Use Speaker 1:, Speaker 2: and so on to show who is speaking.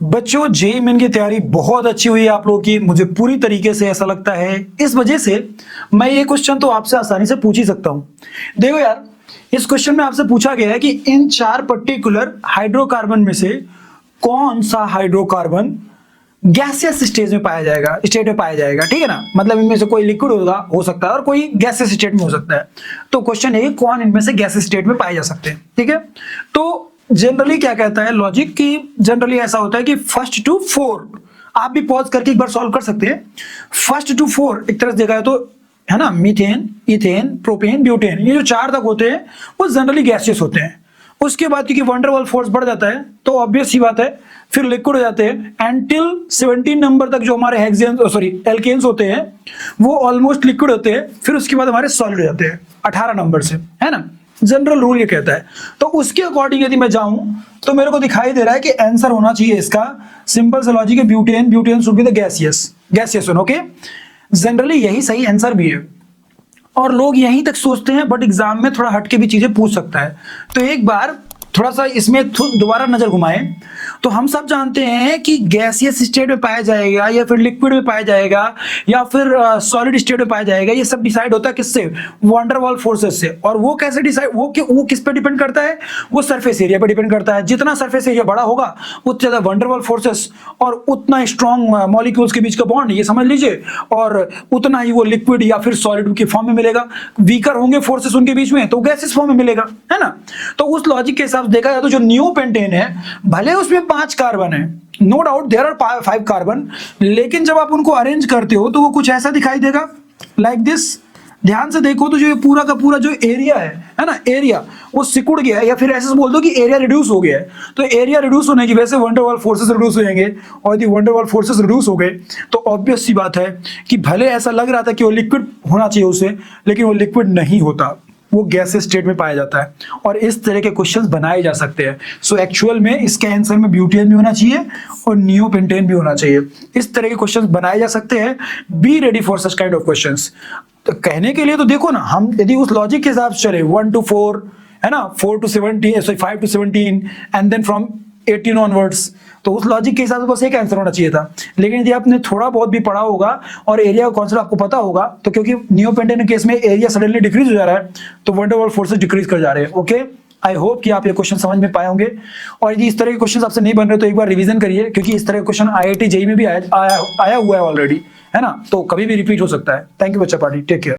Speaker 1: बच्चों JEE main की तैयारी बहुत अच्छी हुई है आप लोगों की, मुझे पूरी तरीके से ऐसा लगता है। इस वजह से मैं ये क्वेश्चन तो आपसे आसानी से पूछ ही सकता हूं। देखो यार, इस क्वेश्चन में आपसे पूछा गया है कि इन 4 पर्टिकुलर हाइड्रोकार्बन में से कौन सा हाइड्रोकार्बन गैसियस स्टेट में पाया जाएगा, ठीक है ना। मतलब इनमें से कोई लिक्विड होगा, हो सकता है, और कोई गैसियस स्टेट में हो सकता है। तो क्वेश्चन है कौन इनमें से गैसियस स्टेट में पाए जा सकते हैं, ठीक है। तो जनरली क्या कहता है लॉजिक की, जनरली ऐसा होता है कि फर्स्ट टू 4, आप भी पॉज करके एक बार सॉल्व कर सकते हैं। फर्स्ट टू 4 एक तरह से देखा है तो, है ना, मीथेन, इथेन, प्रोपेन, ब्यूटेन, ये जो 4 तक होते हैं वो जनरली गैसियस होते हैं। उसके बाद क्योंकि वंडर वाल फोर्स बढ़ जाता है तो ऑब्वियस सी बात है फिर लिक्विड हो जाते हैं। एंटिल 17 नंबर तक जो हमारे एल्केन्स होते हैं वो ऑलमोस्ट लिक्विड होते हैं। फिर उसके बाद हमारे सॉलिड हो जाते हैं 18 नंबर से, है ना। जनरल रूल ये कहता है। तो उसके अकॉर्डिंग यदि मैं जाऊं तो मेरे को दिखाई दे रहा है कि आंसर होना चाहिए इसका, सिंपल सा लॉजिक है, butane should be the gaseous one, okay. Generally यही सही आंसर भी है और लोग यहीं तक सोचते हैं, बट एग्जाम में थोड़ा हटके भी चीजें पूछ सकता है। तो एक बार थोड़ा सा इसमें दोबारा नजर घुमाएं तो हम सब जानते हैं कि गैसियस स्टेट में पाया जाएगा या फिर लिक्विड में पाया जाएगा या फिर सॉलिड स्टेट में पाया जाएगा, ये सब डिसाइड होता है किससे? वंडर वाल फोर्सेस से। और वो कैसे डिसाइड, वो किस पे डिपेंड करता है? वो सरफेस एरिया पे डिपेंड करता है। जितना सरफेस एरिया बड़ा होगा उतना ज्यादा वंडर वाल फोर्सेस और उतना स्ट्रॉन्ग मॉलिक्यूल्स के बीच का बॉन्ड, ये समझ लीजिए, और उतना ही वो लिक्विड या फिर सॉलिड के फॉर्म में मिलेगा। वीकर होंगे फोर्सेस उनके बीच में तो गैसेस फॉर्म में मिलेगा, है ना। तो उस लॉजिक के हिसाब से देखा जाए तो जो नियोपेंटेन है, भले उसमें 5 कार्बन है, no doubt there are 5 carbon, लेकिन जब आप उनको अरेंज करते हो तो वो कुछ ऐसा दिखाई देगा, लाइक दिस। ध्यान से देखो तो जो ये पूरा का पूरा जो एरिया है ना, एरिया वो सिकुड़ गया है, या फिर ऐसे बोल दो कि एरिया रिड्यूस हो गया है। तो एरिया रिड्यूस होने की वजह से वंडर वाल फोर्सेस रिड्यूस हो जाएंगे, और यदि वंडर वाल फोर्सेस रिड्यूस हो गए तो ऑब्वियस सी बात है कि भले ऐसा लग रहा था कि वो लिक्विड होना चाहिए उसे, लेकिन वो लिक्विड नहीं होता, वो गैस स्टेट में पाया जाता है। और इस तरह के क्वेश्चंस बनाए जा सकते हैं। सो एक्चुअल में इसके आंसर में ब्यूटेन भी होना चाहिए और नियोपेंटेन भी होना चाहिए। इस तरह के क्वेश्चंस बनाए जा सकते हैं। Be ready for such kind of questions. तो कहने के लिए तो देखो ना, हम यदि उस लॉजिक के हिसाब से चले 1 to 4, है ना, 4 to 17, sorry 5 to 17 and then from 18 onwards, तो उस लॉजिक के हिसाब से बस एक आंसर होना चाहिए था। लेकिन यदि आपने थोड़ा बहुत भी पढ़ा होगा और एरिया का कॉन्सेप्ट आपको पता होगा, तो क्योंकि नियोपेंटेन के केस में एरिया सडनली डिक्रीज हो जा रहा है तो वंडर वाल फोर्सेस डिक्रीज कर जा रहे हैं, ओके। आई होप कि आप ये क्वेश्चन समझ में पाए होंगे। और यदि इस तरह के क्वेश्चन आपसे नहीं बन रहे तो एक बार रिवीजन करिए, क्योंकि इस तरह के क्वेश्चन IIT जेईई में भी आया हुआ है ऑलरेडी, है ना, तो कभी भी रिपीट हो सकता है। थैंक यू बच्चा पार्टी, टेक केयर।